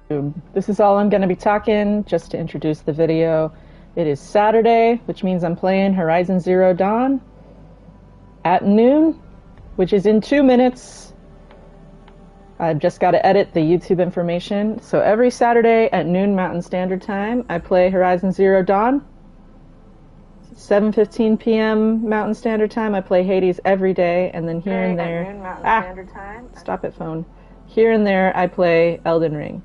This is all I'm going to be talking, just to introduce the video. It is Saturday, which means I'm playing Horizon Zero Dawn at noon, which is in 2 minutes. I've just got to edit the YouTube information. So every Saturday at noon Mountain Standard Time, I play Horizon Zero Dawn. 7:15 p.m. Mountain Standard Time, I play Hades every day, and then here and there... Standard Time. Stop it, phone. Here and there, I play Elden Ring.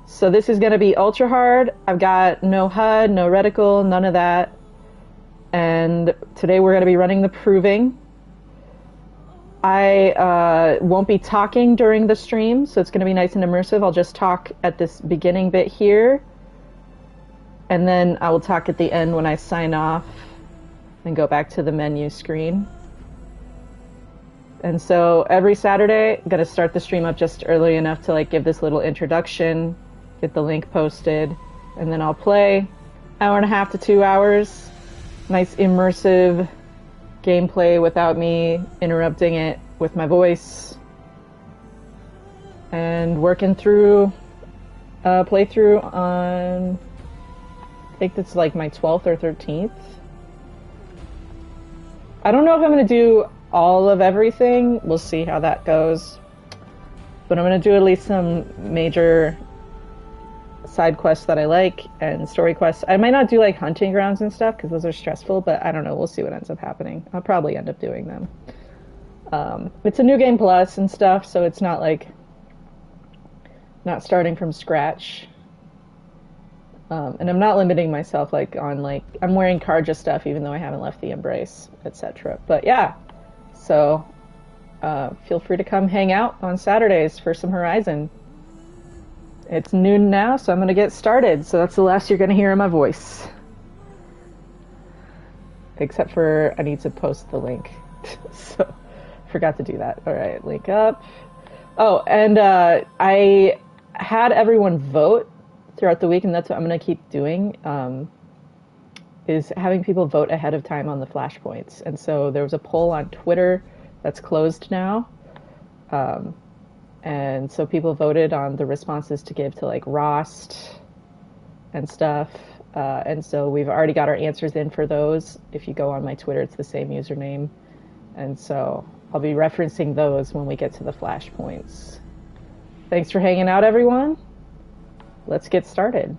So this is going to be ultra hard. I've got no HUD, no reticle, none of that. And today we're going to be running the proving. I won't be talking during the stream, so it's going to be nice and immersive. I'll just talk at this beginning bit here, and then I will talk at the end when I sign off and go back to the menu screen. And so every Saturday, I'm going to start the stream up just early enough to give this little introduction, get the link posted, and then I'll play 1.5 to 2 hours. Nice immersive gameplay without me interrupting it with my voice. And working through a playthrough on, I think it's my 12th or 13th. I don't know if I'm going to do all of everything. We'll see how that goes. But I'm going to do at least some major side quests that I like and story quests. I might not do hunting grounds and stuff because those are stressful, but I don't know. We'll see what ends up happening. I'll probably end up doing them. It's a new game plus and stuff, so it's not not starting from scratch. And I'm not limiting myself on I'm wearing Karja stuff even though I haven't left the Embrace, etc. But yeah, so feel free to come hang out on Saturdays for some Horizon. It's noon now, so I'm going to get started. So that's the last you're going to hear of my voice. Except for I need to post the link. So forgot to do that. All right, link up. Oh, and I had everyone vote throughout the week, and that's what I'm going to keep doing, is having people vote ahead of time on the flashpoints. And so there was a poll on Twitter that's closed now. And so people voted on the responses to give to Rost and stuff. And so we've already got our answers in for those. If you go on my Twitter, it's the same username. And so I'll be referencing those when we get to the flashpoints. Thanks for hanging out, everyone. Let's get started.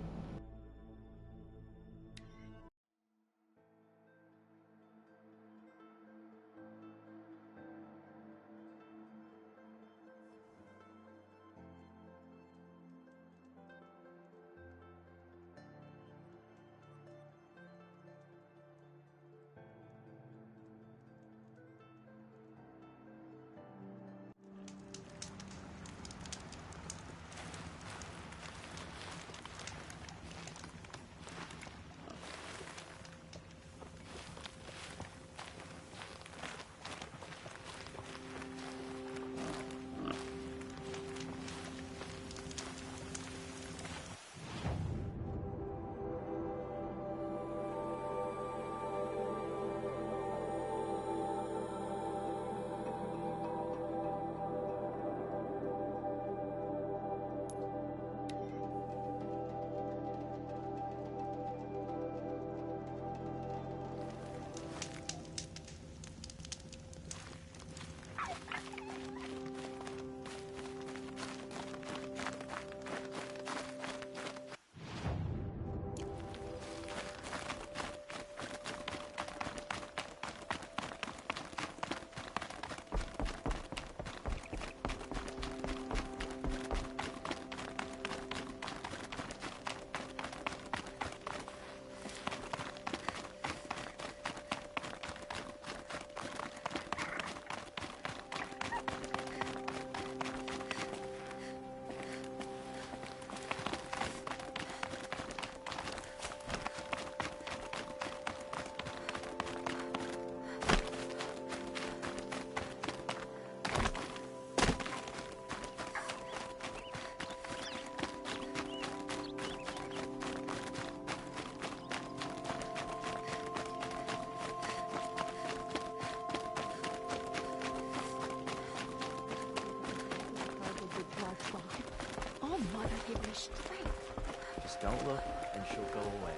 she'll go away.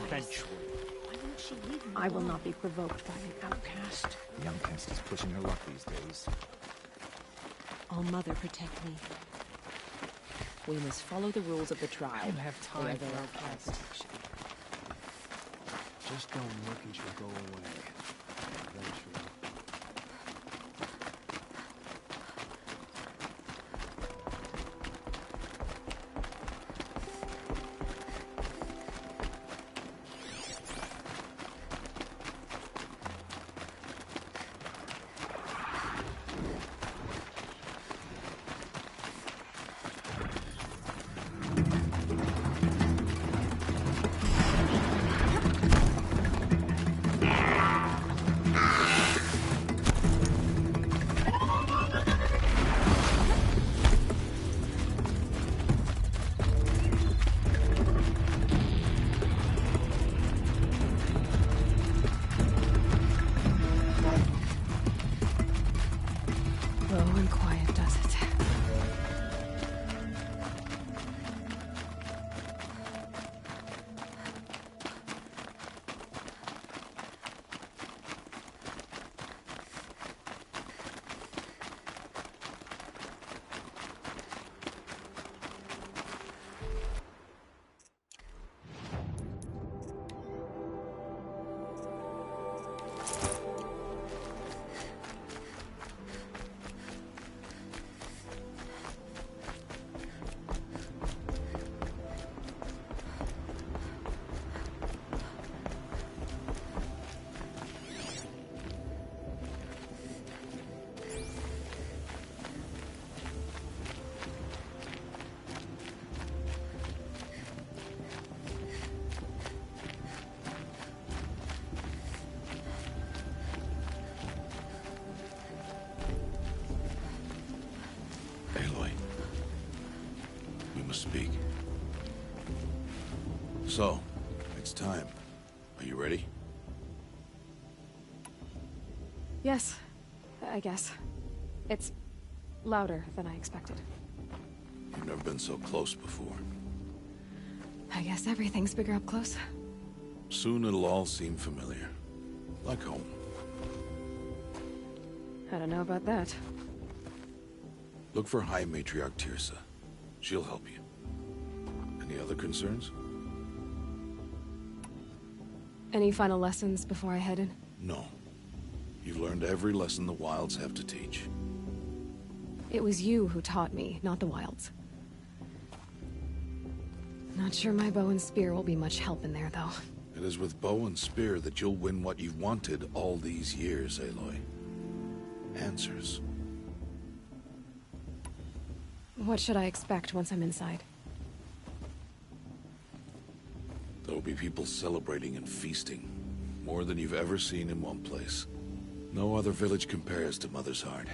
Eventually. Why won't she leave me I will alone? not be provoked by an outcast. Young Pest is pushing her luck these days. All Mother, protect me. We must follow the rules of the tribe. I don't have time wherever for our our cast. protection. Just don't look and she'll go away. Eventually. Low and quiet does it. Aloy, we must speak. So, it's time. Are you ready? Yes, I guess. It's louder than I expected. You've never been so close before. I guess everything's bigger up close. Soon it'll all seem familiar. Like home. I don't know about that. Look for High Matriarch Tirsa. She'll help you. Any other concerns? Any final lessons before I head in? No. You've learned every lesson the Wilds have to teach. It was you who taught me, not the Wilds. Not sure my bow and spear will be much help in there, though. It is with bow and spear that you'll win what you've wanted all these years, Aloy. Answers. What should I expect once I'm inside? There'll be people celebrating and feasting. More than you've ever seen in one place. No other village compares to Mother's Heart.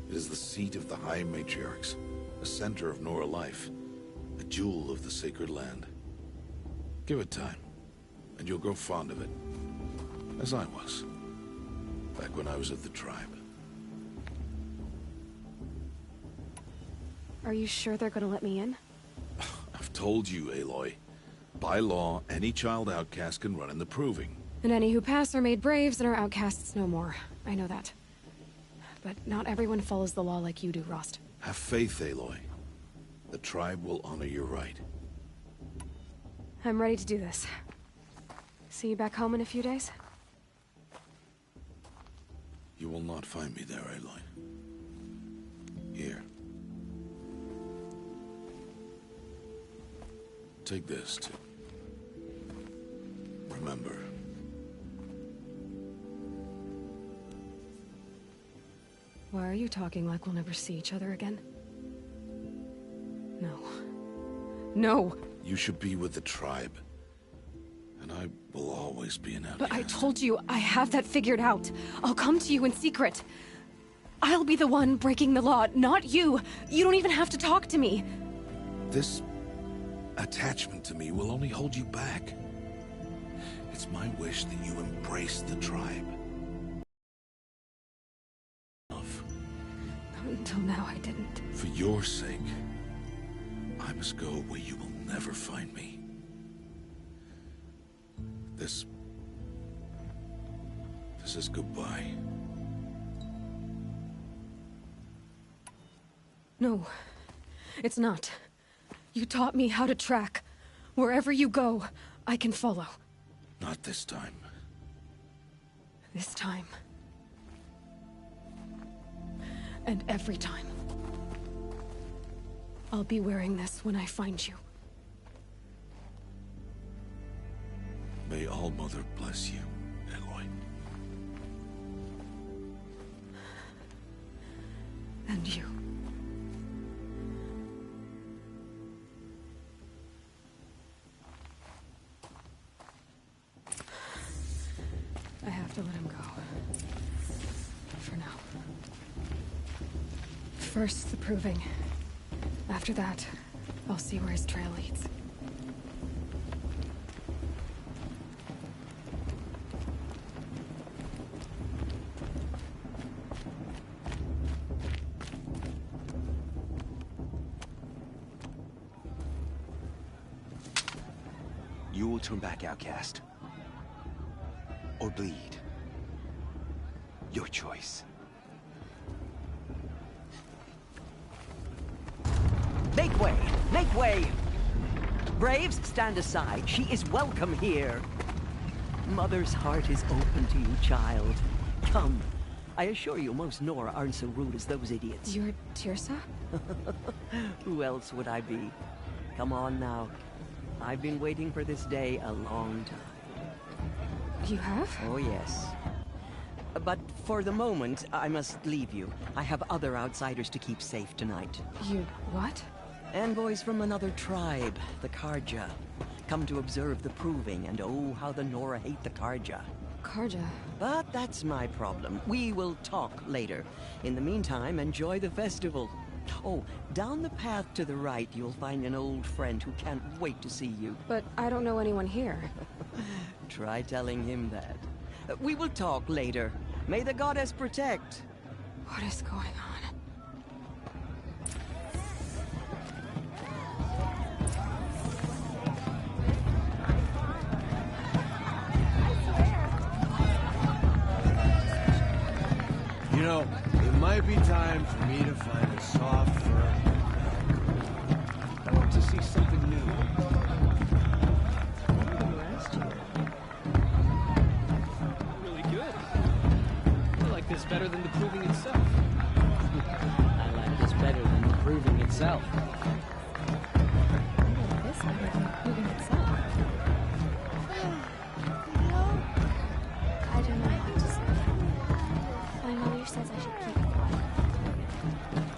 It is the seat of the High Matriarchs, a center of Nora life, a jewel of the sacred land. Give it time, and you'll grow fond of it. As I was, back when I was of the tribe. Are you sure they're gonna let me in? I've told you, Aloy. By law, any child outcast can run in the proving. And any who pass are made braves and are outcasts no more. I know that. But not everyone follows the law like you do, Rost. Have faith, Aloy. The tribe will honor your right. I'm ready to do this. See you back home in a few days? You will not find me there, Aloy. Here. Take this, too. Remember. Why are you talking like we'll never see each other again? No. No! You should be with the tribe. And I will always be an outcast. But I told you, I have that figured out. I'll come to you in secret. I'll be the one breaking the law, not you. You don't even have to talk to me. This attachment to me will only hold you back. It's my wish that you embrace the tribe. Until now, I didn't. For your sake, I must go where you will never find me. This is goodbye. No, it's not. You taught me how to track. Wherever you go, I can follow. Not this time. This time. And every time. I'll be wearing this when I find you. May All-Mother bless you, Aloy. And you. I have to let him go. For now. First, the proving. After that, I'll see where his trail leads. You will turn back, outcast. Or bleed. Your choice. Make way! Make way! Braves, stand aside. She is welcome here. Mother's heart is open to you, child. Come. I assure you, most Nora aren't so rude as those idiots. You're Tirsa? Who else would I be? Come on now. I've been waiting for this day a long time. You have? Oh, yes. But for the moment, I must leave you. I have other outsiders to keep safe tonight. You what? Envoys from another tribe, the Karja. Come to observe the proving, and oh, how the Nora hate the Karja. Karja? But that's my problem. We will talk later. In the meantime, enjoy the festival. Oh, down the path to the right, you'll find an old friend who can't wait to see you. But I don't know anyone here. Try telling him that. We will talk later. May the goddess protect. What is going on? You know, it might be time for me to find a soft, firm... I want to see something new. Really good. I like this better than the proving itself. I like this better than the proving itself. This better than proving itself. I don't know what to say. My mother says I should keep it quiet.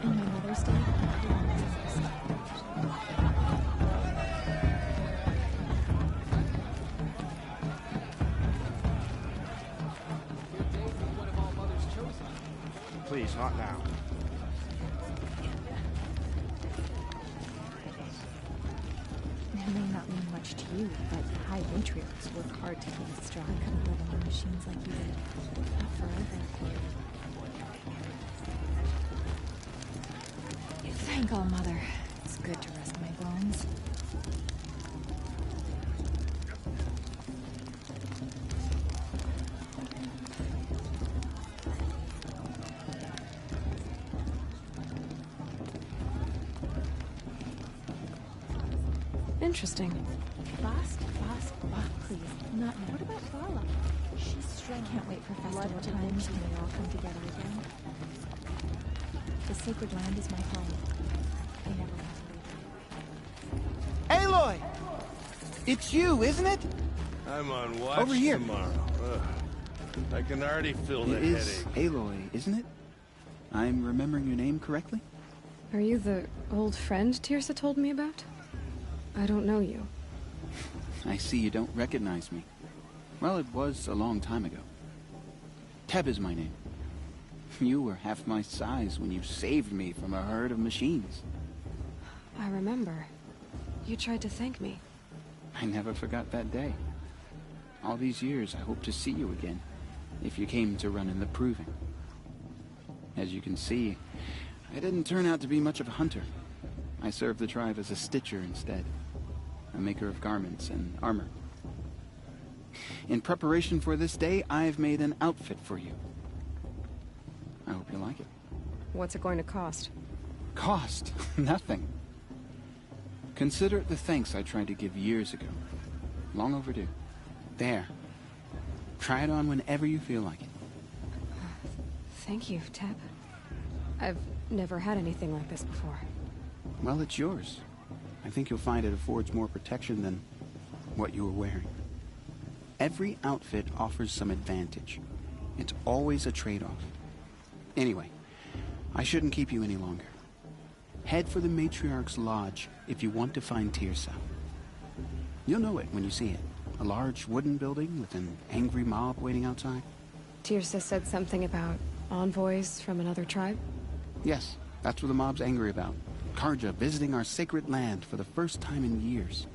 And my Mother's Day, Please, not now. it may not mean much to you, but high matriarchs work hard to keep it strong. I couldn't live on machines like you did. Not forever. Thank All Mother. It's good to rest my bones. Interesting. Fast, please. Not now. What about Vala? She's strong. Can't wait for festival times when we all come together again. The sacred land is my home. I never want to leave it. Aloy! It's you, isn't it? I'm on watch Over here. tomorrow. Ugh. I can already feel the It is headache. Aloy, isn't it? I'm remembering your name correctly? Are you the old friend Tirsa told me about? I don't know you. I see you don't recognize me. Well, it was a long time ago. Teb is my name. You were half my size when you saved me from a herd of machines. I remember. You tried to thank me. I never forgot that day. All these years, I hope to see you again, if you came to run in the proving. As you can see, I didn't turn out to be much of a hunter. I served the tribe as a stitcher instead, a maker of garments and armor. In preparation for this day, I've made an outfit for you. I hope you like it. What's it going to cost? Cost? Nothing. Consider it the thanks I tried to give years ago. Long overdue. There. Try it on whenever you feel like it. Thank you, Teb. I've never had anything like this before. Well, it's yours. I think you'll find it affords more protection than what you were wearing. Every outfit offers some advantage. It's always a trade-off. Anyway, I shouldn't keep you any longer. Head for the Matriarch's Lodge if you want to find Tirsa. You'll know it when you see it. A large wooden building with an angry mob waiting outside. Tirsa said something about envoys from another tribe? Yes, that's what the mob's angry about. Karja visiting our sacred land for the first time in years.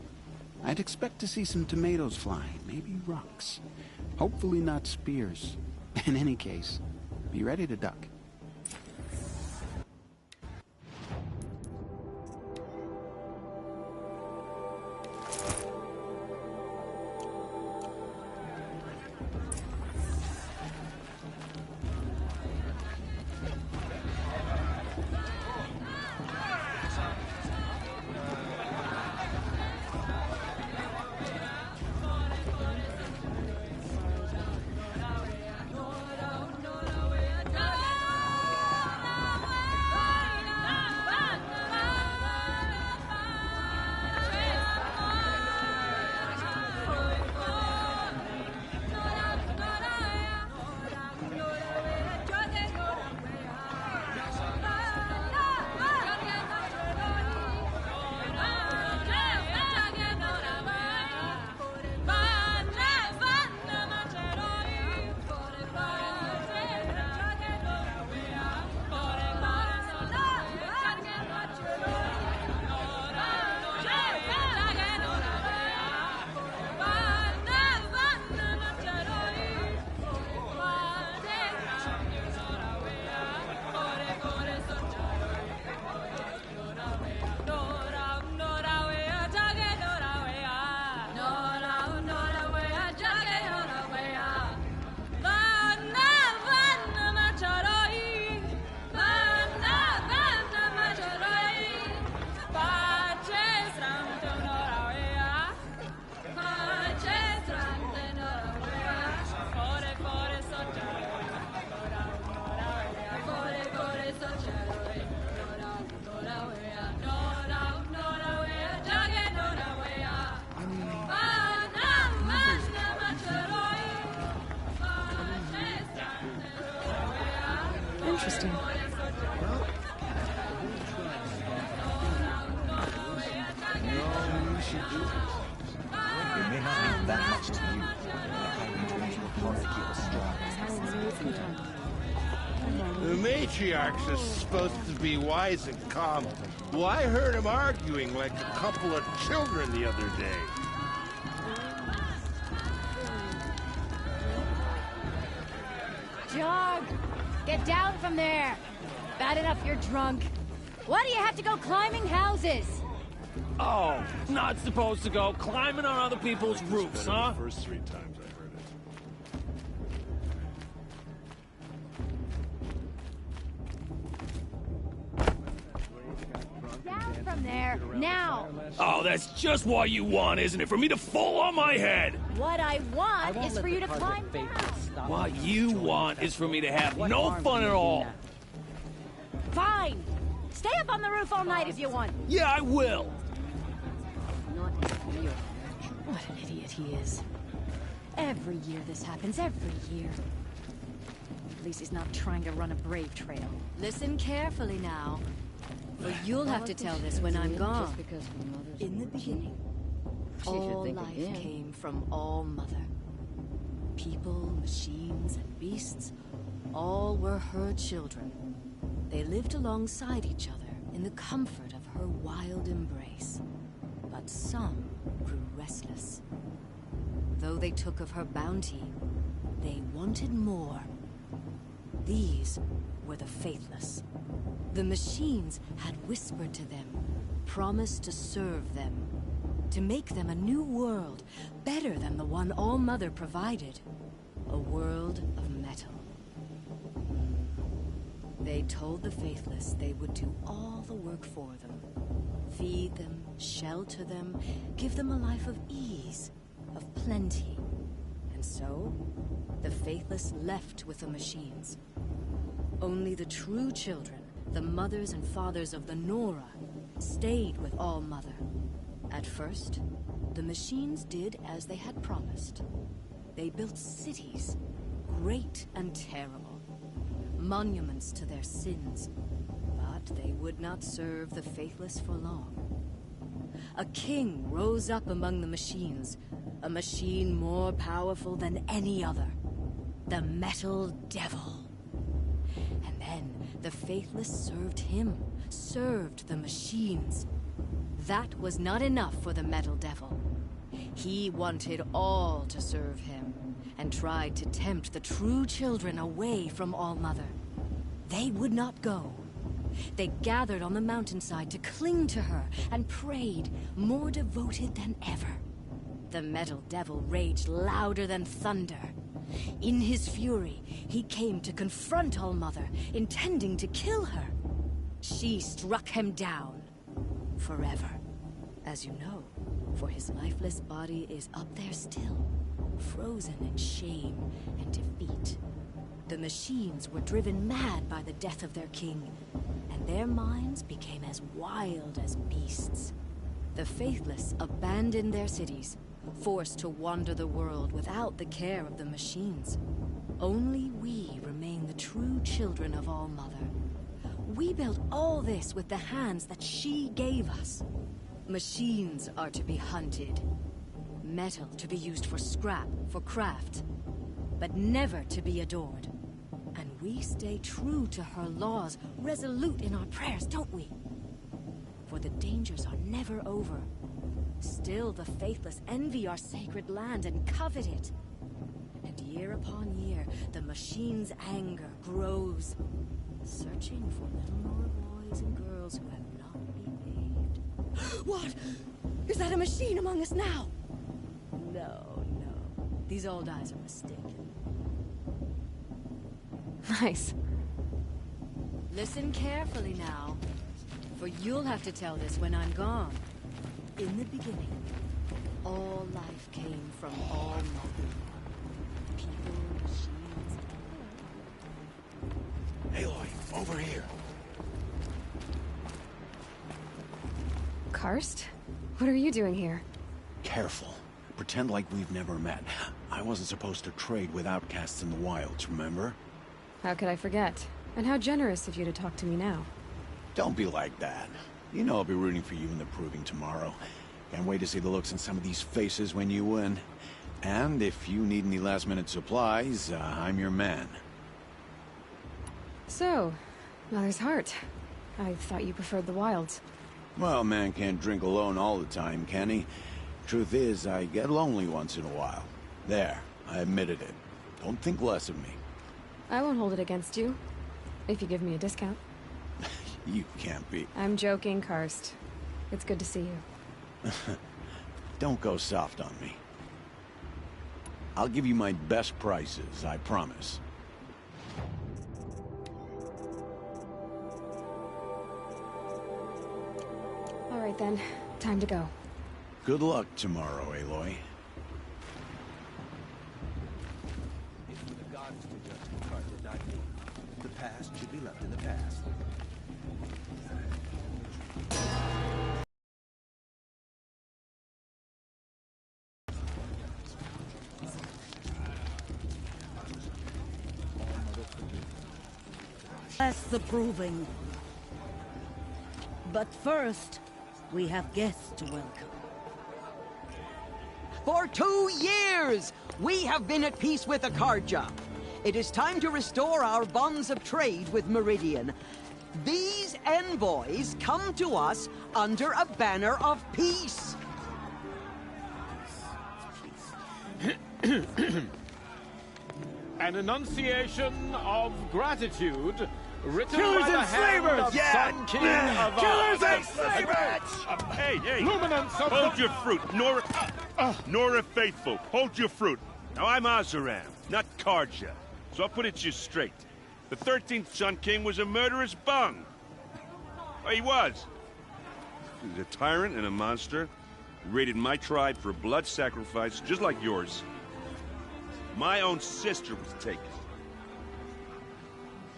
I'd expect to see some tomatoes fly, maybe rocks. Hopefully not spears. In any case, be ready to duck. Interesting. It may not mean that much to you. The matriarch is supposed to be wise and calm. Well, I heard him arguing like a couple of children the other day. Jog! Get down from there! Bad enough you're drunk. Why do you have to go climbing houses? Oh, not supposed to go climbing on other people's roofs, huh? The first 3 times I heard it. Down from there, now! Oh, that's just what you want, isn't it? For me to fall on my head! What I want is for you to climb down. What you want is for me to have no fun at all. Fine! Stay up on the roof all night if you want. Yeah, I will. What an idiot he is. Every year this happens, every year. At least he's not trying to run a brave trail. Listen carefully now. For you'll have to tell this when I'm gone. In the beginning, all life came from All Mother. People, machines, and beasts, all were her children. They lived alongside each other in the comfort of her wild embrace. But some grew restless. Though they took of her bounty, they wanted more. These were the faithless. The machines had whispered to them, promised to serve them. to make them a new world, better than the one All-Mother provided. A world of metal. They told the Faithless they would do all the work for them. Feed them, shelter them, give them a life of ease, of plenty. And so, the Faithless left with the machines. Only the true children, the mothers and fathers of the Nora, stayed with All-Mother. At first, the machines did as they had promised. They built cities, great and terrible, monuments to their sins, but they would not serve the Faithless for long. A king rose up among the machines, a machine more powerful than any other, the Metal Devil. And then the Faithless served him, served the machines. That was not enough for the Metal Devil. He wanted all to serve him, and tried to tempt the true children away from All-Mother. They would not go. They gathered on the mountainside to cling to her, and prayed, more devoted than ever. The Metal Devil raged louder than thunder. In his fury, he came to confront All-Mother, intending to kill her. She struck him down. Forever. As you know, for his lifeless body is up there still, frozen in shame and defeat. The machines were driven mad by the death of their king, and their minds became as wild as beasts. The Faithless abandoned their cities, forced to wander the world without the care of the machines. Only we remain the true children of All-Mother. We built all this with the hands that she gave us. Machines are to be hunted. Metal to be used for scrap, for craft. But never to be adored. And we stay true to her laws, resolute in our prayers, don't we? For the dangers are never over. Still the Faithless envy our sacred land and covet it. And year upon year, the machine's anger grows, searching for little Nora boys and girls who have not behaved. What? Is that a machine among us now? No, no. These old eyes are mistaken. Nice. Listen carefully now, for you'll have to tell this when I'm gone. In the beginning, all life came from All-Mother. People, machines... Aloy, over here. Karst? What are you doing here? Careful. Pretend like we've never met. I wasn't supposed to trade with outcasts in the wilds, remember? How could I forget? And how generous of you to talk to me now. Don't be like that. You know I'll be rooting for you in the proving tomorrow. Can't wait to see the looks on some of these faces when you win. And if you need any last-minute supplies, I'm your man. So, Mother's Heart. I thought you preferred the wilds. Well, man can't drink alone all the time, can he? Truth is, I get lonely once in a while. There, I admitted it. Don't think less of me. I won't hold it against you, if you give me a discount. You can't be. I'm joking, Karst. It's good to see you. Don't go soft on me. I'll give you my best prices, I promise. All right then, time to go. Good luck tomorrow, Aloy. It's for the gods to judge the part that not me. The past should be left in the past. That's the proving. But first, we have guests to welcome. For 2 years, we have been at peace with Akarja. It is time to restore our bonds of trade with Meridian. These envoys come to us under a banner of peace. An enunciation of gratitude Written Killers by the and hand slavers! of Yeah! Sun King of Killers Oz. and slavers! Hey! Luminance of Hold the... your fruit, Nora Faithful. Hold your fruit. Now, I'm Azaram, not Karja. So I'll put it to you straight. The 13th Sun King was a murderous bung. Oh, he was. He was a tyrant and a monster. He raided my tribe for a blood sacrifice, just like yours. My own sister was taken.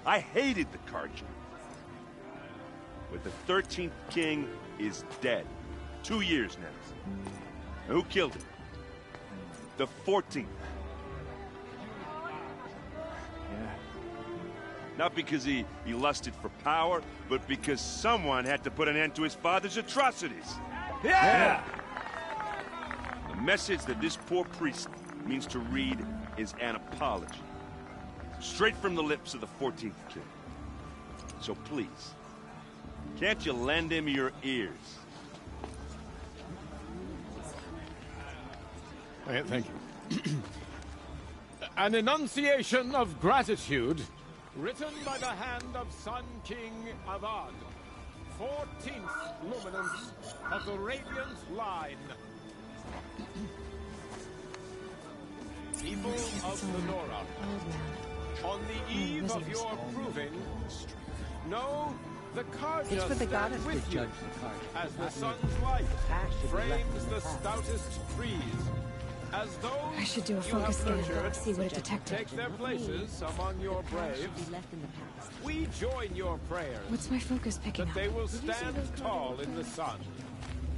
I hated the Karja. But the 13th king is dead. 2 years now. And who killed him? The 14th. Yeah. Not because he lusted for power, but because someone had to put an end to his father's atrocities. Yeah! The message that this poor priest means to read is an apology. Straight from the lips of the 14th king. So please, can't you lend him your ears? Thank you. An enunciation of gratitude, written by the hand of Sun King Avad, 14th luminance of the Radiant Line. People of the Nora, on the eve of your proving, know the Karja It's for the goddess with to you, judge the Karja. as the sun's light frames the stoutest trees, as those I should do a you focus have scan, nurtured see what it detected. take their places among your braves. We join your prayers What's my focus picking that up? they will stand tall in the sun.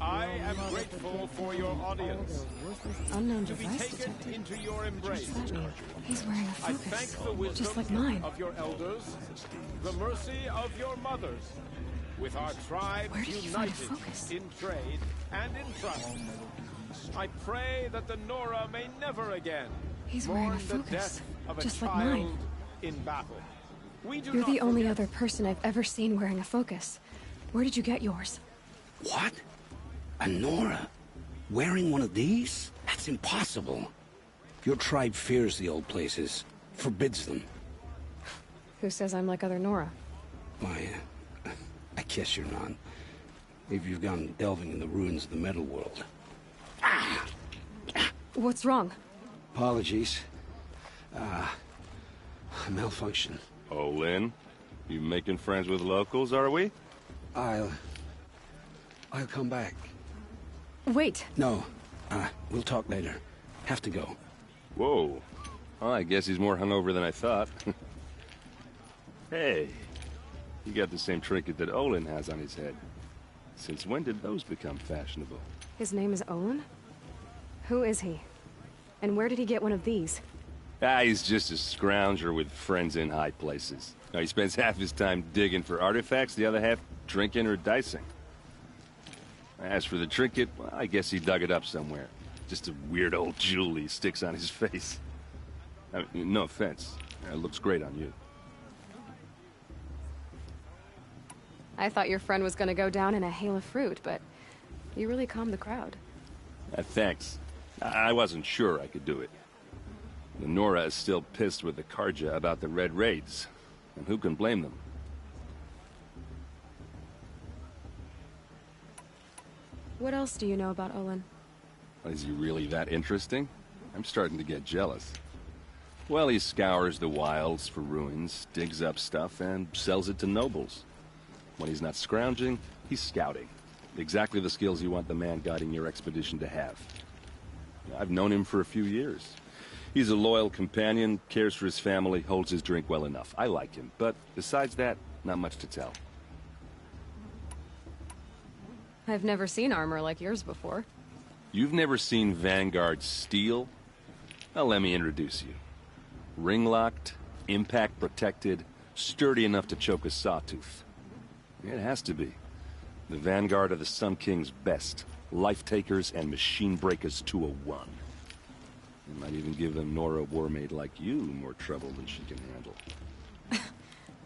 I am grateful for your audience. Unknown To be device taken detected. into your embrace. What's that mean? He's wearing a I focus, thank the wisdom just like mine. of your elders, the mercy of your mothers, with our tribes Where did you find a united focus? in trade and in trust. I pray that the Nora may never again He's wearing a mourn the focus, death of a just like child mine. in battle. We do You're not the only forget. other person I've ever seen wearing a focus. Where did you get yours? What? A Nora? Wearing one of these? That's impossible. Your tribe fears the old places, forbids them. Who says I'm like other Nora? Why, I guess you're not. If you've gone delving in the ruins of the metal world. What's wrong? Apologies. Malfunction. Oh, Lynn, you making friends with locals, are we? I'll come back. Wait. No, we'll talk later. Have to go. Whoa. Well, I guess he's more hungover than I thought. Hey, you got the same trinket that Olin has on his head. Since when did those become fashionable? His name is Olin? Who is he? And where did he get one of these? He's just a scrounger with friends in high places. Now, he spends half his time digging for artifacts, the other half drinking or dicing. As for the trinket, well, I guess he dug it up somewhere. Just a weird old jewel he sticks on his face. I mean, no offense. It looks great on you. I thought your friend was gonna go down in a hail of fruit, but you really calmed the crowd. Thanks. I wasn't sure I could do it. The Nora is still pissed with the Karja about the Red Raids, and who can blame them? What else do you know about Olin? Is he really that interesting? I'm starting to get jealous. Well, he scours the wilds for ruins, digs up stuff, and sells it to nobles. When he's not scrounging, he's scouting. Exactly the skills you want the man guiding your expedition to have. I've known him for a few years. He's a loyal companion, cares for his family, holds his drink well enough. I like him, but besides that, not much to tell. I've never seen armor like yours before. You've never seen Vanguard steel? Well, let me introduce you. Ring-locked, impact-protected, sturdy enough to choke a sawtooth. It has to be. The Vanguard of the Sun King's best. Life-takers and machine-breakers to a one. It might even give them Nora Warmaid like you more trouble than she can handle.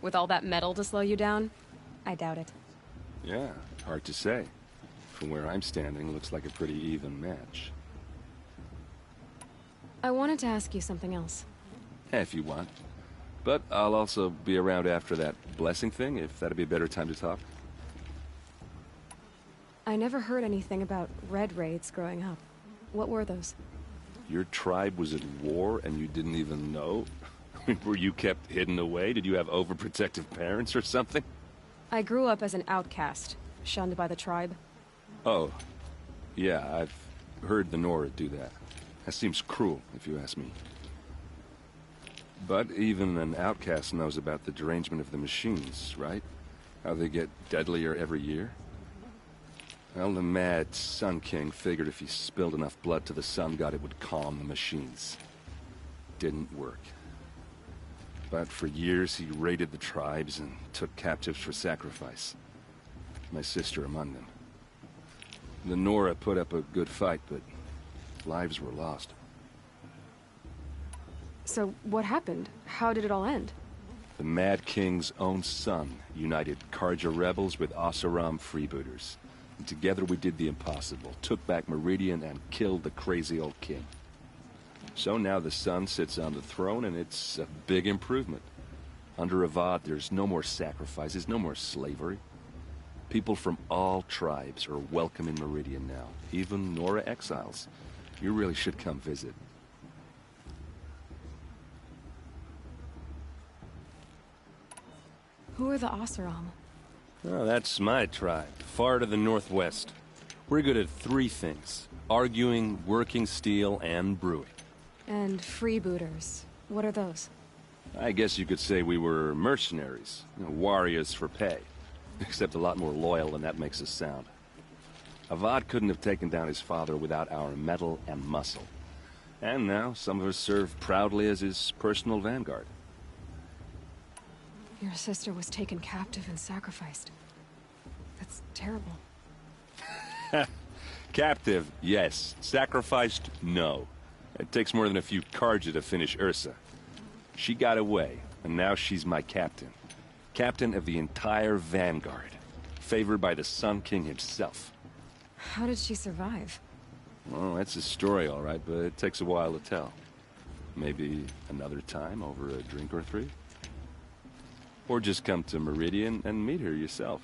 With all that metal to slow you down? I doubt it. Yeah, hard to say. From where I'm standing, looks like a pretty even match. I wanted to ask you something else. If you want. But I'll also be around after that blessing thing, if that'd be a better time to talk. I never heard anything about red raids growing up. What were those? Your tribe was at war and you didn't even know? Were you kept hidden away? Did you have overprotective parents or something? I grew up as an outcast, shunned by the tribe. Oh, yeah, I've heard the Nora do that. That seems cruel, if you ask me. But even an outcast knows about the derangement of the machines, right? How they get deadlier every year? Well, the mad Sun King figured if he spilled enough blood to the Sun God, it would calm the machines. Didn't work. But for years, he raided the tribes and took captives for sacrifice. My sister among them. The Nora put up a good fight, but lives were lost. So, what happened? How did it all end? The Mad King's own son united Karja rebels with Oseram freebooters. And together we did the impossible, took back Meridian and killed the crazy old king. So now the son sits on the throne and it's a big improvement. Under Avad, there's no more sacrifices, no more slavery. People from all tribes are welcome in Meridian now, even Nora exiles. You really should come visit. Who are the Oseram? Oh, that's my tribe, far to the northwest. We're good at three things: arguing, working steel, and brewing. And freebooters. What are those? I guess you could say we were mercenaries, warriors for pay. Except a lot more loyal than that makes us sound. Avad couldn't have taken down his father without our metal and muscle. And now some of us serve proudly as his personal vanguard. Your sister was taken captive and sacrificed. That's terrible. Captive, yes. Sacrificed, no. It takes more than a few Karja to finish Ursa. She got away, and now she's my captain. Captain of the entire vanguard. Favored by the Sun King himself. How did she survive? Well, that's a story, all right, but it takes a while to tell. Maybe another time over a drink or three? Or just come to Meridian and meet her yourself.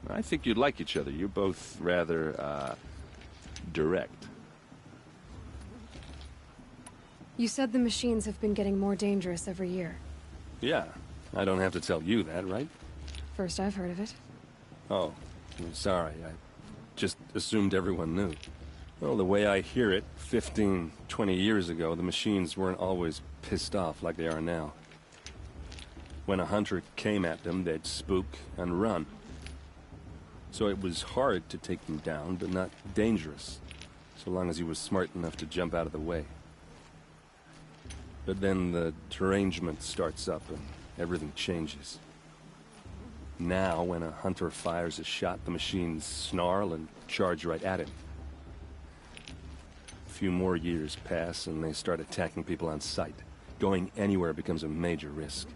I think you'd like each other. You're both rather, direct. You said the machines have been getting more dangerous every year. Yeah, I don't have to tell you that, right? First I've heard of it. Oh, I'm sorry. I just assumed everyone knew. Well, the way I hear it, 15, 20 years ago, the machines weren't always pissed off like they are now. When a hunter came at them, they'd spook and run. So it was hard to take them down, but not dangerous, so long as he was smart enough to jump out of the way. But then the derangement starts up and everything changes. Now, when a hunter fires a shot, the machines snarl and charge right at him. A few more years pass and they start attacking people on sight. Going anywhere becomes a major risk.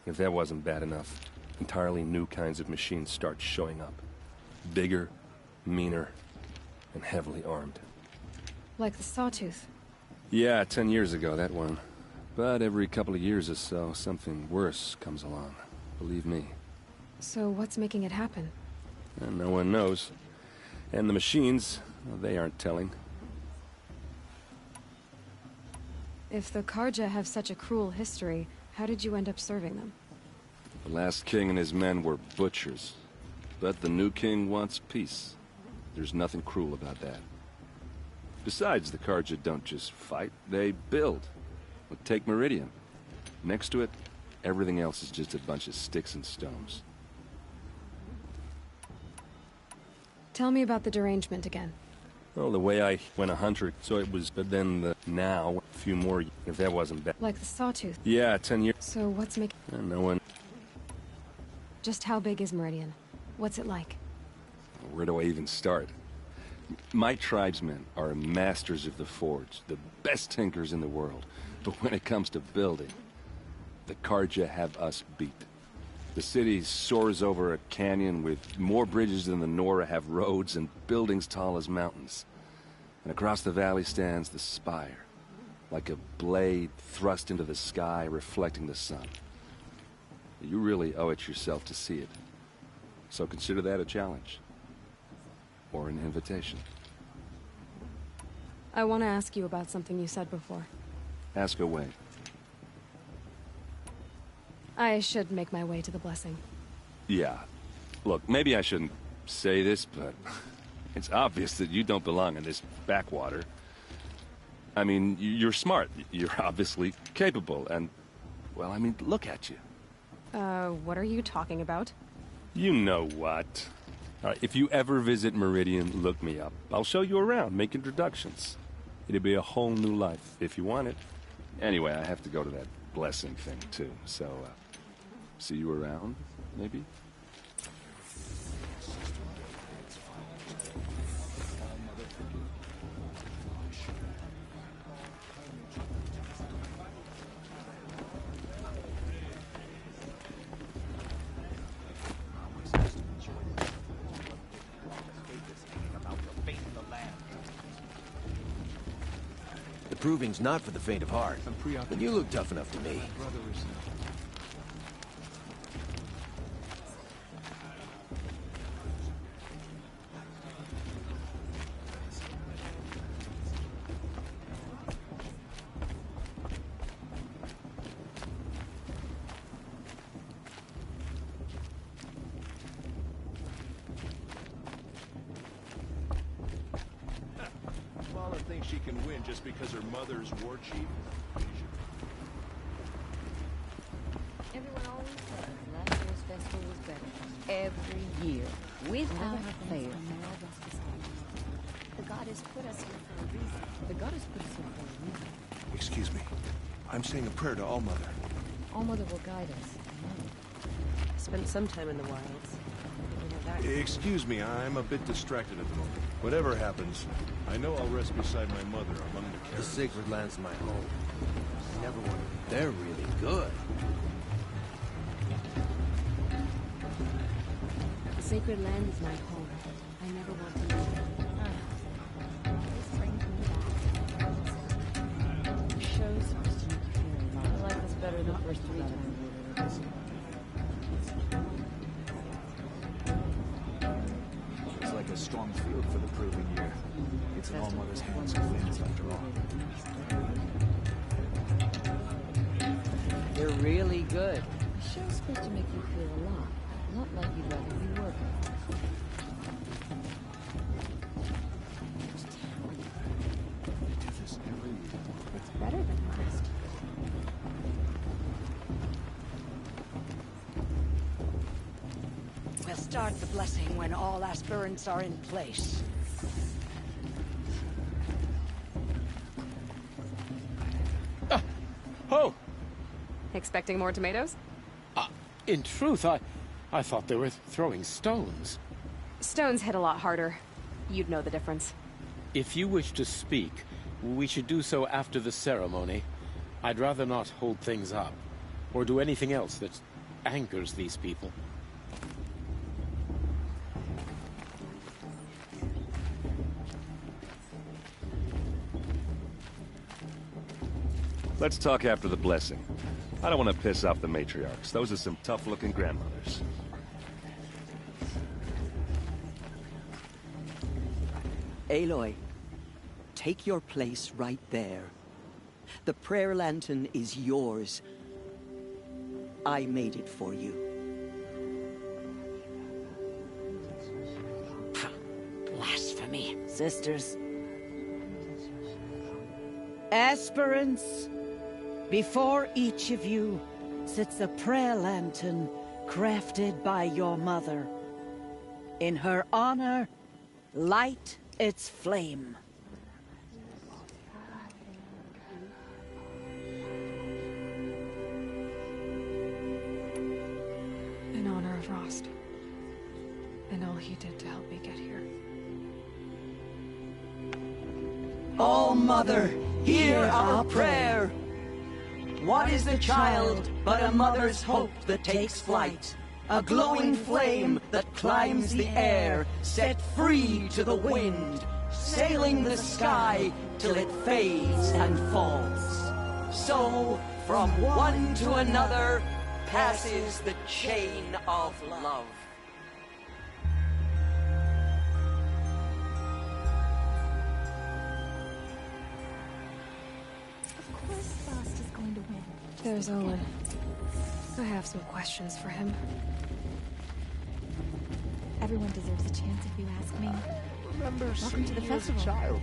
If that wasn't bad enough, entirely new kinds of machines start showing up. Bigger, meaner, and heavily armed. Like the Sawtooth. Yeah, 10 years ago, that one. But every couple of years or so, something worse comes along. Believe me. So what's making it happen? And no one knows. And the machines, well, they aren't telling. If the Karja have such a cruel history, how did you end up serving them? The last king and his men were butchers. But the new king wants peace. There's nothing cruel about that. Besides, the Karja don't just fight, they build. Well, take Meridian. Next to it, everything else is just a bunch of sticks and stones. Tell me about the derangement again. Well, the way when a hunter, so it was, but then now, a few more, if that wasn't bad. Like the Sawtooth? Yeah, 10 years. So what's making... No one... Just how big is Meridian? What's it like? Where do I even start? My tribesmen are masters of the forge, the best tinkers in the world. But when it comes to building, the Karja have us beat. The city soars over a canyon with more bridges than the Nora have roads and buildings tall as mountains. And across the valley stands the spire. like a blade thrust into the sky, reflecting the sun. You really owe it yourself to see it. So consider that a challenge. Or an invitation. I want to ask you about something you said before. Ask away. I should make my way to the blessing. Yeah. Look, maybe I shouldn't say this, but it's obvious that you don't belong in this backwater. I mean, you're smart. You're obviously capable, and, well, I mean, look at you. What are you talking about? You know what. All right, if you ever visit Meridian, look me up. I'll show you around, make introductions. It'll be a whole new life, if you want it. Anyway, I have to go to that blessing thing, too, so, see you around, maybe? The proving's not for the faint of heart, but you look tough enough to me. Smaller thinks she can win just because her mother's war chief. Everyone always says last year's festival was better. Every year, without fail. The goddess put us here for a reason. The goddess put us here for a reason. Excuse me. I'm saying a prayer to All Mother. All Mother will guide us. I spent some time in the wilds. Excuse me, I'm a bit distracted at the moment. Whatever happens, I know I'll rest beside my mother among the The caravans. sacred land's my home. I never wanted. They're really good. The sacred land is my home. I never want to leave it. This brings me back. The show's supposed to make you feel alive. I like this better than the first 3 times. It's like a strong field for the proving year. It's in All Mother's hands who wins after all. They're really good. The show's supposed to make you feel alive, not like you'd rather be working. It's better than last. We'll start the blessing when all aspirants are in place. Oh! Expecting more tomatoes? In truth, I thought they were throwing stones. Stones hit a lot harder. You'd know the difference. If you wish to speak, we should do so after the ceremony. I'd rather not hold things up, or do anything else that angers these people. Let's talk after the blessing. I don't want to piss off the matriarchs. Those are some tough-looking grandmothers. Aloy, take your place right there. The prayer lantern is yours. I made it for you. Blasphemy, sisters. Aspirants, before each of you sits a prayer lantern crafted by your mother. In her honor, light its flame. In honor of Rost. And all he did to help me get here. All Mother, hear our prayer. What is the child but a mother's hope that takes flight? A glowing flame that climbs the air, set free to the wind. sailing the sky till it fades and falls. So, from one to another, passes the chain of love. Of course Frost is going to win. There's Olin. I have some questions for him. Everyone deserves a chance if you ask me. Remember Welcome to the seeing you as a festival. child.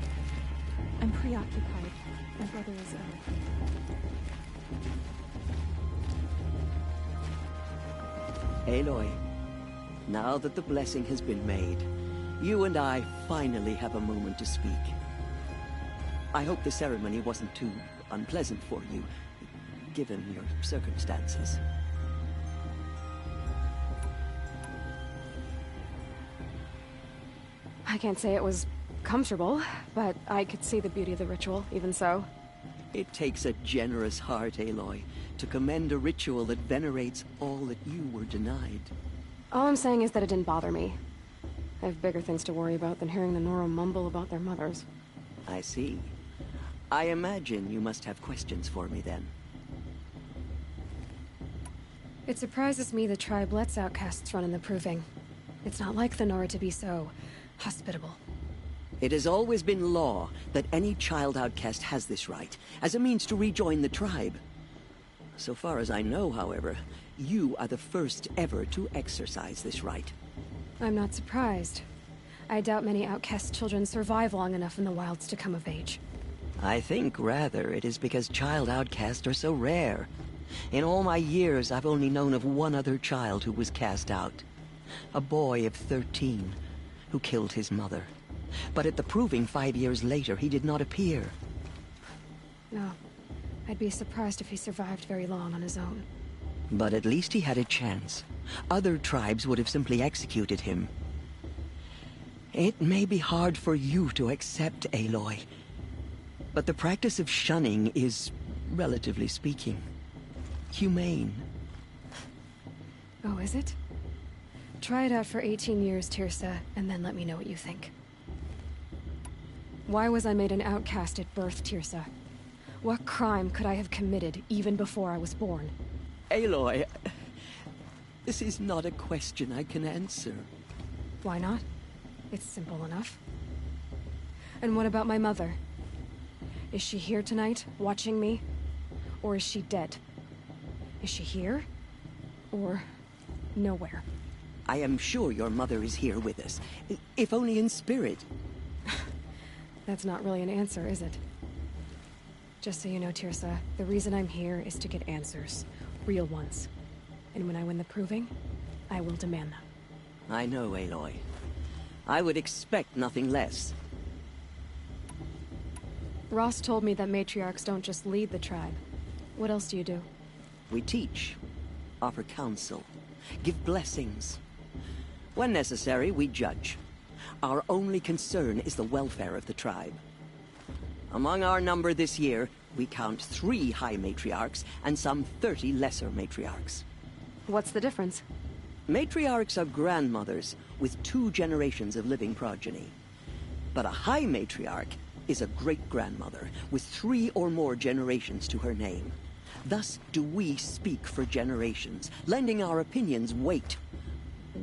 I'm preoccupied. My brother is ill. Aloy, now that the blessing has been made, you and I finally have a moment to speak. I hope the ceremony wasn't too unpleasant for you, given your circumstances. I can't say it was comfortable, but I could see the beauty of the ritual, even so. It takes a generous heart, Aloy, to commend a ritual that venerates all that you were denied. All I'm saying is that it didn't bother me. I have bigger things to worry about than hearing the Nora mumble about their mothers. I see. I imagine you must have questions for me then. It surprises me the tribe lets outcasts run in the Proving. It's not like the Nora to be so hospitable. It has always been law that any child outcast has this right, as a means to rejoin the tribe. So far as I know, however, you are the first ever to exercise this right. I'm not surprised. I doubt many outcast children survive long enough in the wilds to come of age. I think, rather, it is because child outcasts are so rare. In all my years, I've only known of one other child who was cast out. A boy of 13, who killed his mother. But at the Proving 5 years later, he did not appear. No. I'd be surprised if he survived very long on his own. But at least he had a chance. Other tribes would have simply executed him. It may be hard for you to accept, Aloy, but the practice of shunning is, relatively speaking, humane. Oh, is it? Try it out for 18 years, Tirsa, and then let me know what you think. Why was I made an outcast at birth, Tirsa? What crime could I have committed even before I was born? Aloy, this is not a question I can answer. Why not? It's simple enough. And what about my mother? Is she here tonight, watching me? Or is she dead? Is she here? Or nowhere? I am sure your mother is here with us, if only in spirit. That's not really an answer, is it? Just so you know, Tirsa, the reason I'm here is to get answers. Real ones. And when I win the Proving, I will demand them. I know, Aloy. I would expect nothing less. Ross told me that matriarchs don't just lead the tribe. What else do you do? We teach, offer counsel, give blessings. When necessary, we judge. Our only concern is the welfare of the tribe. Among our number this year, we count 3 high matriarchs and some 30 lesser matriarchs. What's the difference? Matriarchs are grandmothers with 2 generations of living progeny. But a high matriarch is a great-grandmother with 3 or more generations to her name. Thus do we speak for generations, lending our opinions weight.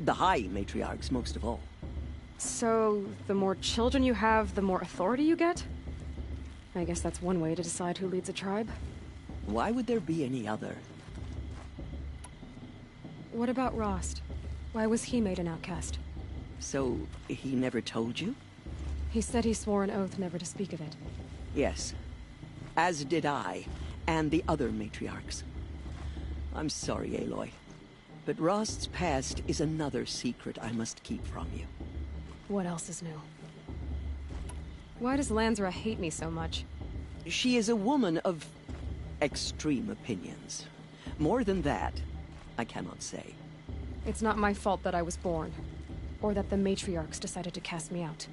The high matriarchs most of all. So, the more children you have, the more authority you get? I guess that's one way to decide who leads a tribe. Why would there be any other? What about Rost? Why was he made an outcast? So, he never told you? He said he swore an oath never to speak of it. Yes. As did I, and the other matriarchs. I'm sorry, Aloy, but Rost's past is another secret I must keep from you. What else is new? Why does Lansra hate me so much? She is a woman of extreme opinions. More than that, I cannot say. It's not my fault that I was born, or that the matriarchs decided to cast me out.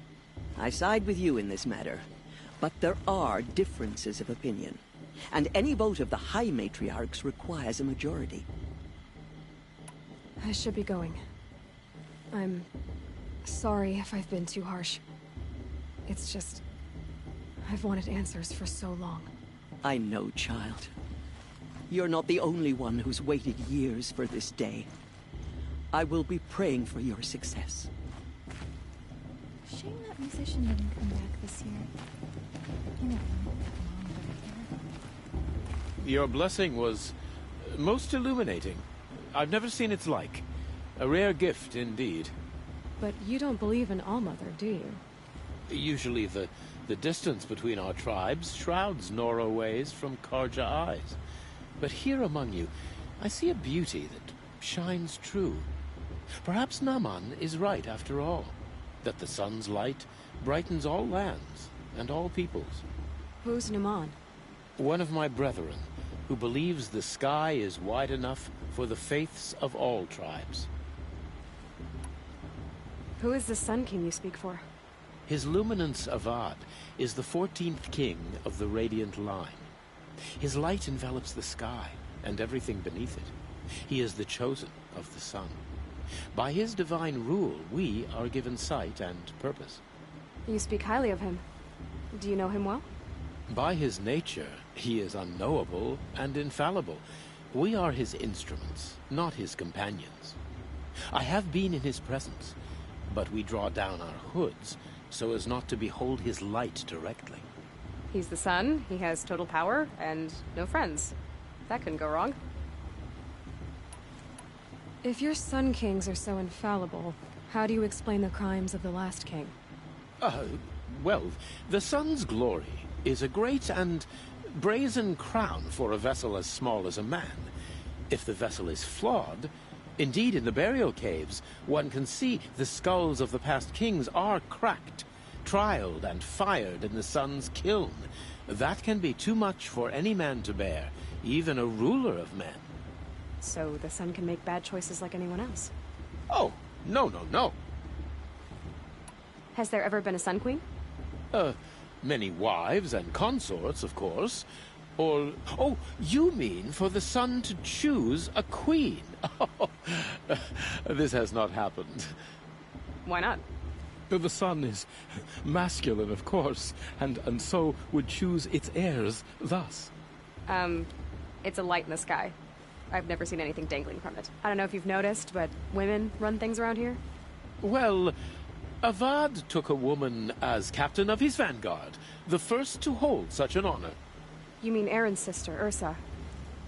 I side with you in this matter, but there are differences of opinion, and any vote of the high matriarchs requires a majority. I should be going. I'm sorry if I've been too harsh. It's just... I've wanted answers for so long. I know, child. You're not the only one who's waited years for this day. I will be praying for your success. Shame that musician didn't come back this year. You know, Mom Your blessing was most illuminating. I've never seen its like. A rare gift indeed. But you don't believe in Allmother, do you? Usually the distance between our tribes shrouds Nora ways from Karja eyes. But here among you, I see a beauty that shines true. Perhaps Naman is right after all, that the sun's light brightens all lands and all peoples. Who's Naman? One of my brethren, who believes the sky is wide enough for the faiths of all tribes. Who is the Sun King you speak for? His Luminance Avad is the 14th king of the Radiant Line. His light envelops the sky and everything beneath it. He is the chosen of the sun. By his divine rule, we are given sight and purpose. You speak highly of him. Do you know him well? By his nature, he is unknowable and infallible. We are his instruments, not his companions. I have been in his presence, but we draw down our hoods so as not to behold his light directly. He's the sun, he has total power, and no friends. That couldn't go wrong. If your Sun Kings are so infallible, how do you explain the crimes of the last king? Well, the sun's glory is a great and brazen crown for a vessel as small as a man. If the vessel is flawed, indeed in the burial caves, one can see the skulls of the past kings are cracked, trialed and fired in the sun's kiln. That can be too much for any man to bear, even a ruler of men. So the sun can make bad choices like anyone else? Oh, no. Has there ever been a Sun Queen? Many wives and consorts, of course. Or, oh, you mean for the sun to choose a queen? This has not happened. Why not? The sun is masculine, of course, and so would choose its heirs thus. It's a light in the sky. I've never seen anything dangling from it. I don't know if you've noticed, but women run things around here? Well, Avad took a woman as captain of his vanguard, the first to hold such an honor. You mean Aaron's sister, Ursa.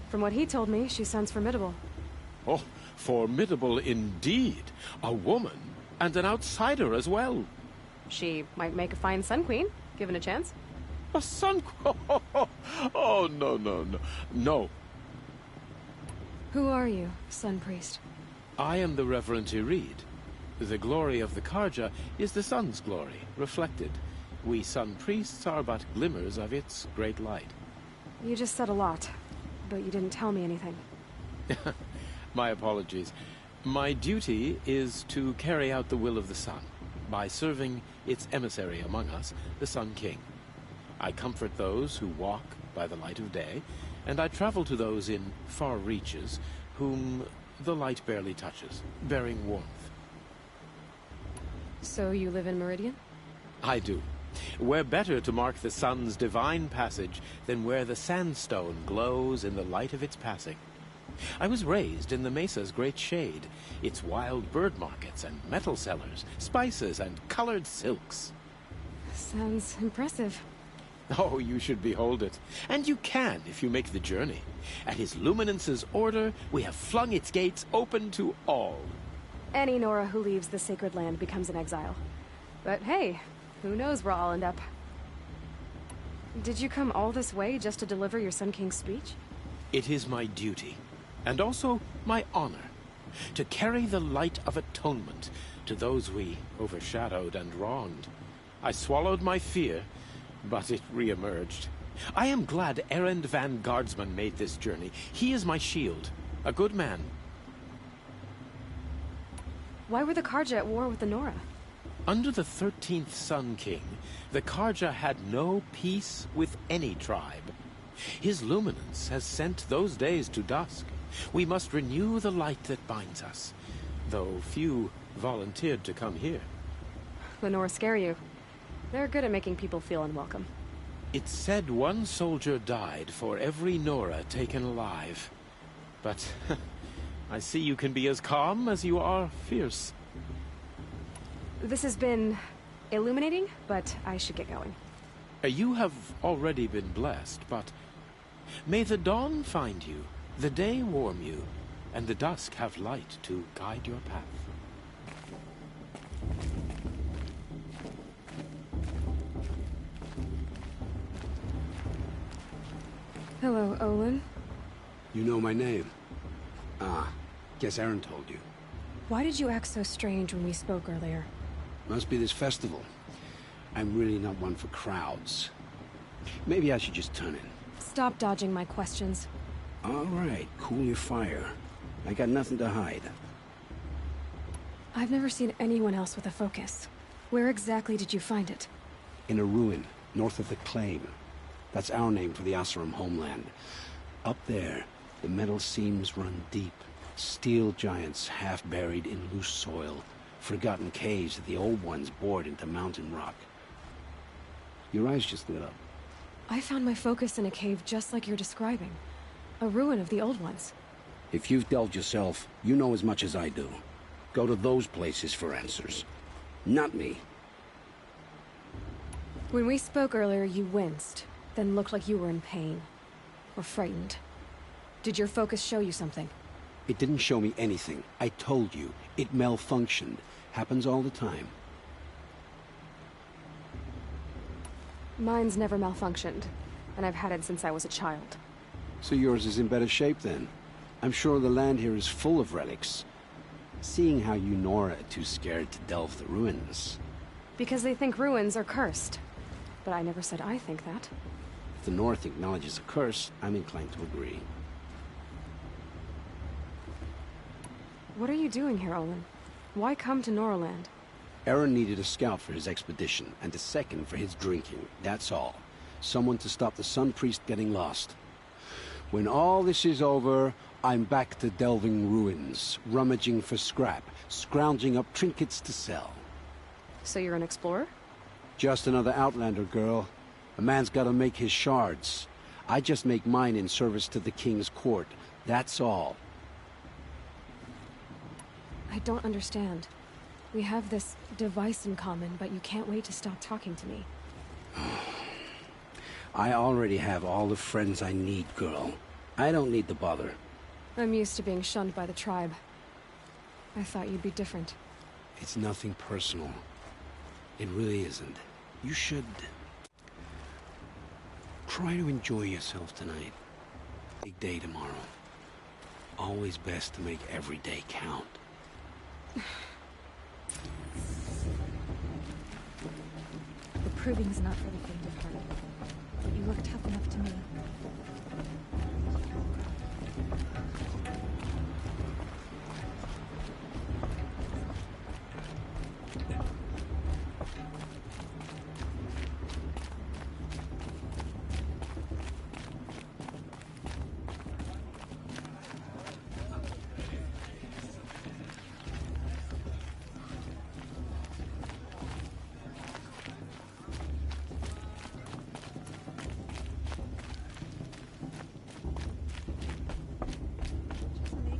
From what he told me, she sounds formidable. Oh, formidable indeed. A woman, and an outsider as well. She might make a fine Sun Queen, given a chance. A Sun Queen? Oh, no. Who are you, Sun Priest? I am the Reverend Irid. The glory of the Karja is the sun's glory, reflected. We Sun Priests are but glimmers of its great light. You just said a lot, but you didn't tell me anything. My apologies. My duty is to carry out the will of the sun, by serving its emissary among us, the Sun King. I comfort those who walk by the light of day, and I travel to those in far reaches, whom the light barely touches, bearing warmth. So you live in Meridian? I do. Where better to mark the sun's divine passage than where the sandstone glows in the light of its passing. I was raised in the mesa's great shade, its wild bird markets and metal cellars, spices and colored silks. Sounds impressive. Oh, you should behold it. And you can if you make the journey. At his luminance's order, we have flung its gates open to all. Any Nora who leaves the sacred land becomes an exile. But hey, who knows where I'll end up. Did you come all this way just to deliver your Sun King's speech? It is my duty, and also my honor, to carry the light of atonement to those we overshadowed and wronged. I swallowed my fear, but it re-emerged. I am glad Erend Van Guardsman made this journey. He is my shield, a good man. Why were the Karja at war with the Nora? Under the 13th Sun King, the Karja had no peace with any tribe. His luminance has sent those days to dusk. We must renew the light that binds us, though few volunteered to come here. The Nora scare you. They're good at making people feel unwelcome. It's said one soldier died for every Nora taken alive. But I see you can be as calm as you are fierce. This has been illuminating, but I should get going. You have already been blessed, but may the dawn find you, the day warm you, and the dusk have light to guide your path. Hello, Olin. You know my name? Ah, guess Aaron told you. Why did you act so strange when we spoke earlier? Must be this festival. I'm really not one for crowds. Maybe I should just turn in. Stop dodging my questions. All right, cool your fire. I got nothing to hide. I've never seen anyone else with a focus. Where exactly did you find it? In a ruin, north of the Claim. That's our name for the Asuram homeland. Up there, the metal seams run deep. Steel giants half buried in loose soil. Forgotten caves that the old ones bored into mountain rock. Your eyes just lit up. I found my focus in a cave just like you're describing. A ruin of the old ones. If you've delved yourself, you know as much as I do. Go to those places for answers. Not me. When we spoke earlier, you winced, then looked like you were in pain. Or frightened. Did your focus show you something? It didn't show me anything. I told you. It malfunctioned. Happens all the time. Mine's never malfunctioned, and I've had it since I was a child. So yours is in better shape then. I'm sure the land here is full of relics. Seeing how you Nora are too scared to delve the ruins. Because they think ruins are cursed. But I never said I think that. If the North acknowledges a curse, I'm inclined to agree. What are you doing here, Olin? Why come to Noraland? Aaron needed a scout for his expedition, and a second for his drinking. That's all. Someone to stop the Sun Priest getting lost. When all this is over, I'm back to delving ruins, rummaging for scrap, scrounging up trinkets to sell. So you're an explorer? Just another Outlander, girl. A man's gotta make his shards. I just make mine in service to the King's court. That's all. I don't understand. We have this device in common, but you can't wait to stop talking to me. I already have all the friends I need, girl. I don't need the bother. I'm used to being shunned by the tribe. I thought you'd be different. It's nothing personal. It really isn't. You should... try to enjoy yourself tonight. Big day tomorrow. Always best to make every day count. The proving's not for the faint of heart. But you look tough enough to me.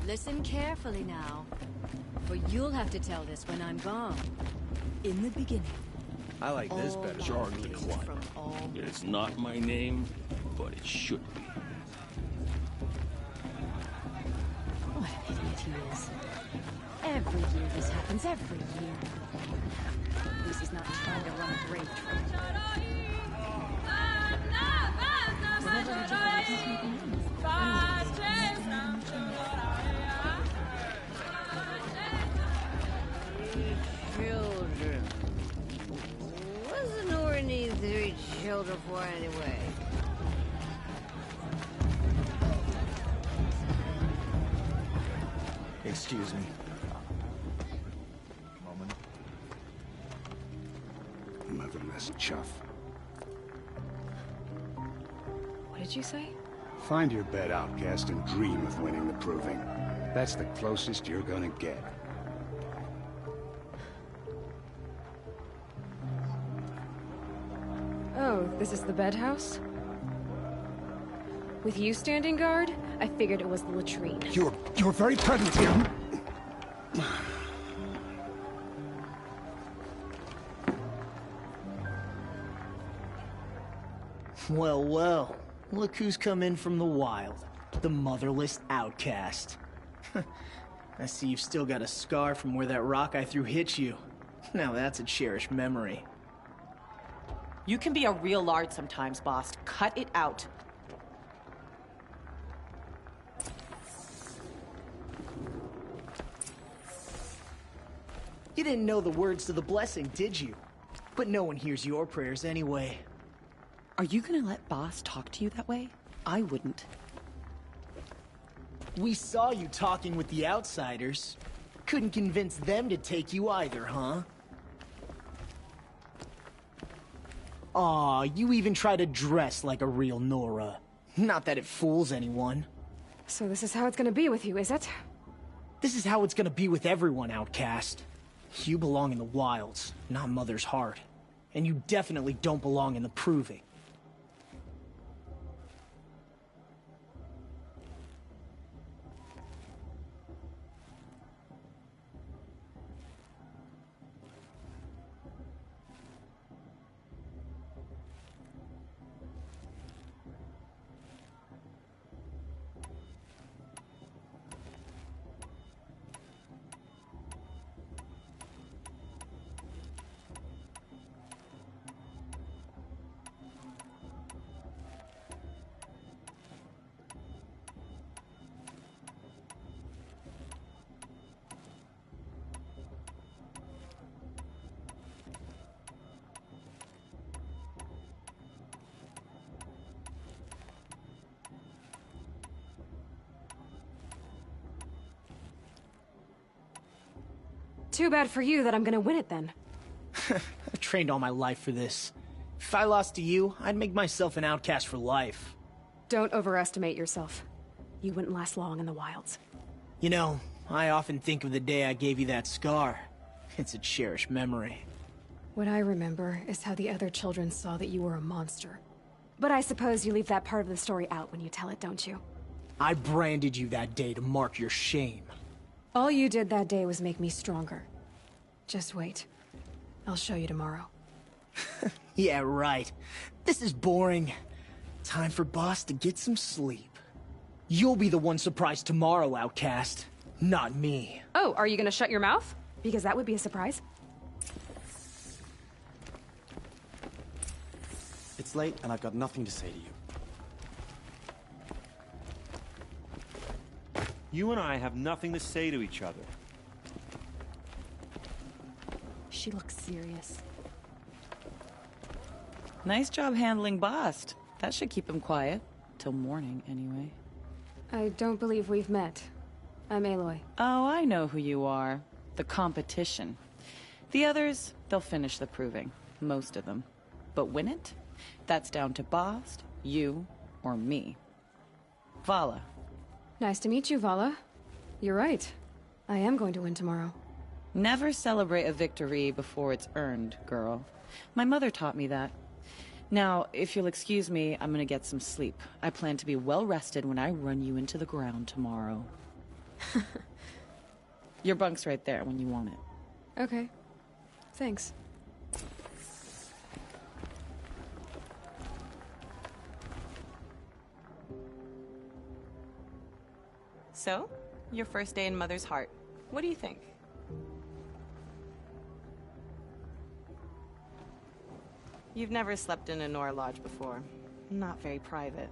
Listen carefully now, for you'll have to tell this when I'm gone. In the beginning. I like this better. Charge the climb. It's not my name, but it should be. What an idiot he is. Every year this happens, every year. At least he's not trying to run a brave trail. Children. What's the Nora need 3 children for anyway? Excuse me. Moment. Motherless chuff. What did you say? Find your bed, outcast, and dream of winning the proving. That's the closest you're gonna get. This is the bed house? With you standing guard, I figured it was the latrine. You're very present here. Well, well. Look who's come in from the wild. The motherless outcast. I see you've still got a scar from where that rock I threw hit you. Now that's a cherished memory. You can be a real lard sometimes, boss. Cut it out. You didn't know the words to the blessing, did you? But no one hears your prayers anyway. Are you gonna let boss talk to you that way? I wouldn't. We saw you talking with the outsiders. Couldn't convince them to take you either, huh? Aw, you even try to dress like a real Nora. Not that it fools anyone. So this is how it's gonna be with you, is it? This is how it's gonna be with everyone, outcast. You belong in the wilds, not Mother's Heart. And you definitely don't belong in the Proving. Too bad for you that I'm gonna win it then. I've trained all my life for this. If I lost to you, I'd make myself an outcast for life. Don't overestimate yourself. You wouldn't last long in the wilds. You know, I often think of the day I gave you that scar. It's a cherished memory. What I remember is how the other children saw that you were a monster. But I suppose you leave that part of the story out when you tell it, don't you? I branded you that day to mark your shame. All you did that day was make me stronger. Just wait. I'll show you tomorrow. Yeah, right. This is boring. Time for boss to get some sleep. You'll be the one surprised tomorrow, outcast. Not me. Oh, are you gonna shut your mouth? Because that would be a surprise. It's late, and I've got nothing to say to you. You and I have nothing to say to each other. She looks serious. Nice job handling Bast. That should keep him quiet. Till morning, anyway. I don't believe we've met. I'm Aloy. Oh, I know who you are. The competition. The others, they'll finish the proving. Most of them. But win it? That's down to Bast, you, or me. Vala. Nice to meet you, Vala. You're right. I am going to win tomorrow. Never celebrate a victory before it's earned, girl. My mother taught me that. Now, if you'll excuse me, I'm gonna get some sleep. I plan to be well rested when I run you into the ground tomorrow. Your bunk's right there when you want it. Okay. Thanks. So, your first day in Mother's Heart. What do you think? You've never slept in a Nora lodge before. Not very private.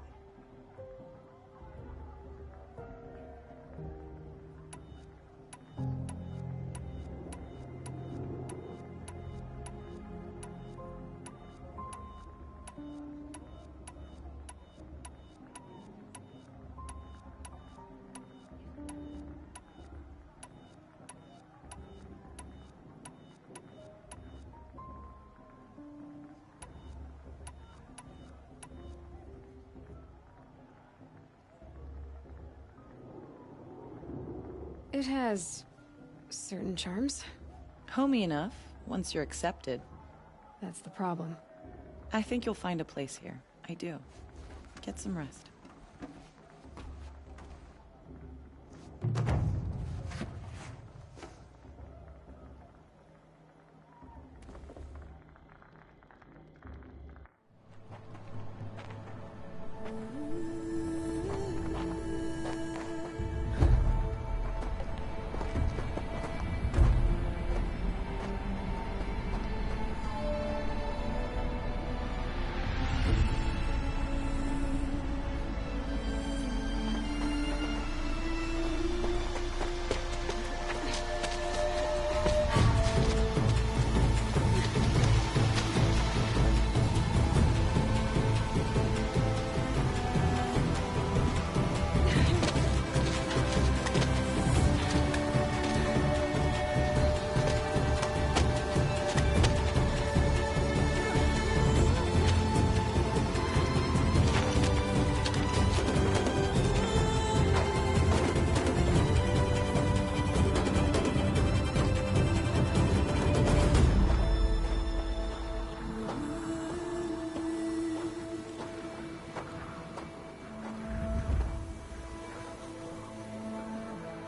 It has certain charms. Homey enough, once you're accepted. That's the problem. I think you'll find a place here. I do. Get some rest.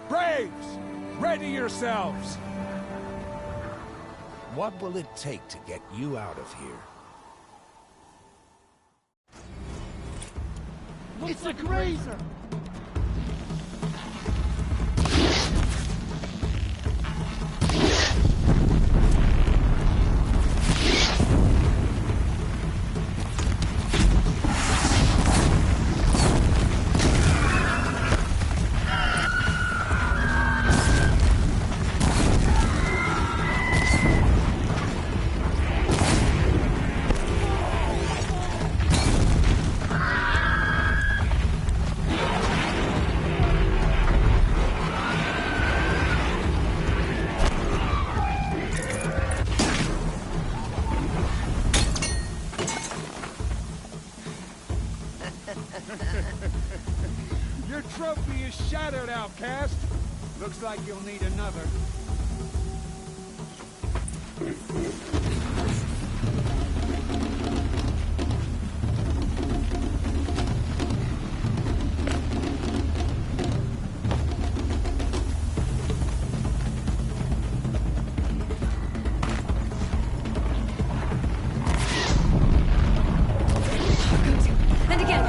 Braves! Ready yourselves! What will it take to get you out of here? It's a grazer! Your trophy is shattered, outcast. Looks like you'll need another. And again.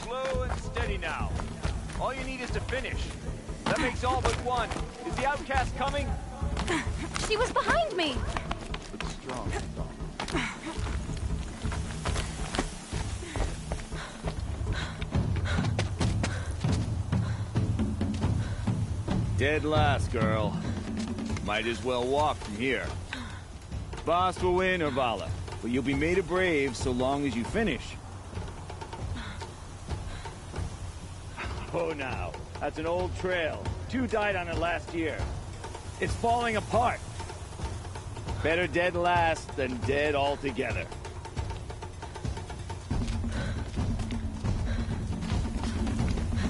Slow and steady now. All you need is to finish. That makes all but one. Is the outcast coming? She was behind me! Look strong. Dead last, girl. Might as well walk from here. Boss will win, Urvala, but you'll be made a brave so long as you finish. Oh, now. That's an old trail. 2 died on it last year. It's falling apart. Better dead last than dead altogether.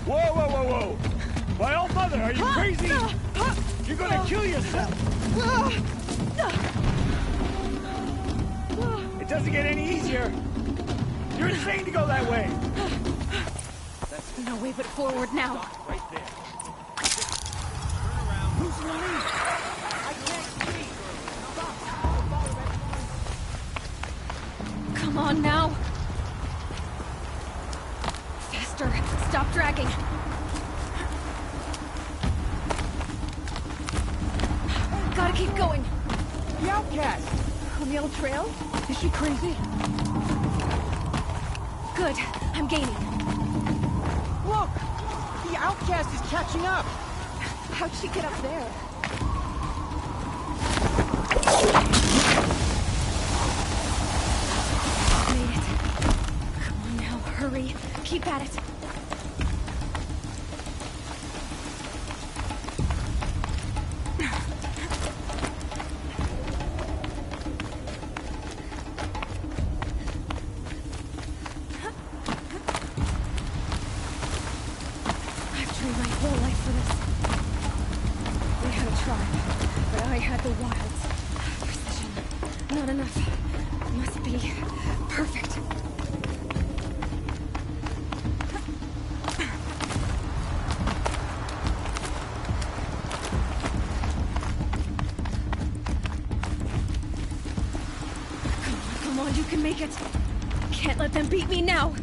Whoa, whoa, whoa, whoa! My old mother, are you crazy? You're gonna kill yourself! It doesn't get any easier! You're insane to go that way! No way but forward now. Stop right there. Turn around. Who's running? I can't see! Stop! Come on now. Faster. Stop dragging. Gotta keep going. outcast! On the old trail? Is she crazy? Good. I'm gaining. Look! The outcast is catching up! How'd she get up there? Made it. Come on now, hurry. Keep at it. Not enough. Must be perfect. Come on, you can make it. Can't let them beat me now.